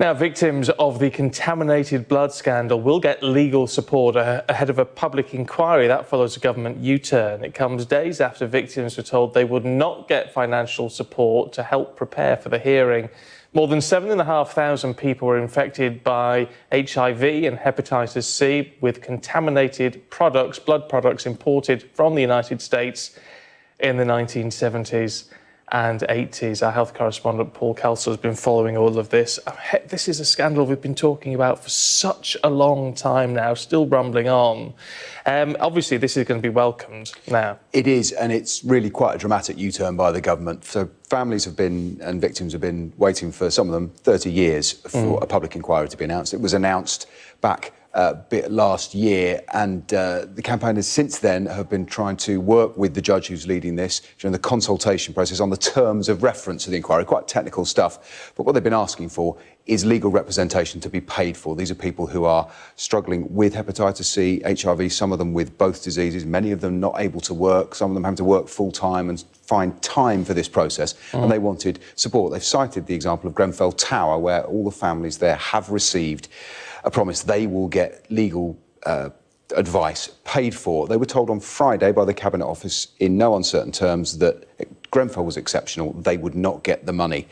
Now, victims of the contaminated blood scandal will get legal support ahead of a public inquiry. That follows a government U-turn. It comes days after victims were told they would not get financial support to help prepare for the hearing. More than 7,500 people were infected by HIV and hepatitis C with contaminated products, blood products imported from the United States in the 1970s and 80s. Our health correspondent Paul Kelso has been following all of this. This is a scandal we've been talking about for such a long time now, still rumbling on. Obviously, this is going to be welcomed now. It is, and it's really quite a dramatic U-turn by the government. So families have been, and victims have been waiting for, some of them, 30 years for a public inquiry to be announced. It was announced back last year, and the campaigners since then have been trying to work with the judge who's leading this during the consultation process on the terms of reference to the inquiry. Quite technical stuff, but what they've been asking for is legal representation to be paid for. These are people who are struggling with hepatitis C, HIV, some of them with both diseases, many of them not able to work, some of them having to work full-time and find time for this process, and they wanted support. They've cited the example of Grenfell Tower, where all the families there have received a promise they will get legal advice paid for. They were told on Friday by the Cabinet Office in no uncertain terms that Grenfell was exceptional, they would not get the money.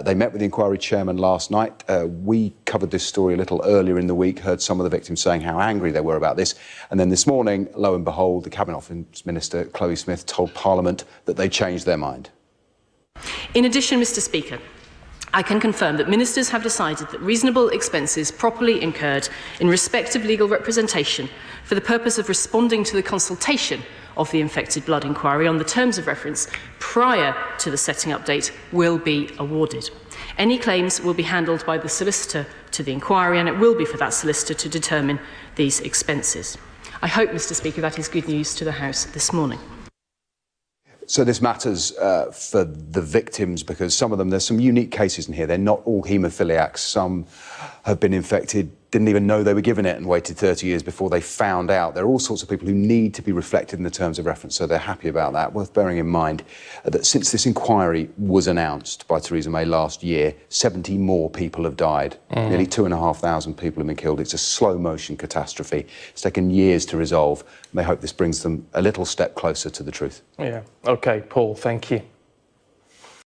They met with the inquiry chairman last night. We covered this story a little earlier in the week, heard some of the victims saying how angry they were about this. And then this morning, lo and behold, the Cabinet Office Minister, Chloe Smith, told Parliament that they changed their mind. In addition, Mr. Speaker, I can confirm that ministers have decided that reasonable expenses properly incurred in respect of legal representation for the purpose of responding to the consultation of the infected blood inquiry on the terms of reference prior to the setting up date will be awarded. Any claims will be handled by the solicitor to the inquiry, and it will be for that solicitor to determine these expenses. I hope, Mr. Speaker, that is good news to the House this morning. So this matters for the victims because some of them, there's some unique cases in here. They're not all haemophiliacs. Some have been infected, didn't even know they were given it and waited 30 years before they found out. There are all sorts of people who need to be reflected in the terms of reference, so they're happy about that. Worth bearing in mind that since this inquiry was announced by Theresa May last year, 70 more people have died. Nearly 2,500 people have been killed. It's a slow-motion catastrophe. It's taken years to resolve. And they hope this brings them a little step closer to the truth. Yeah. OK, Paul, thank you.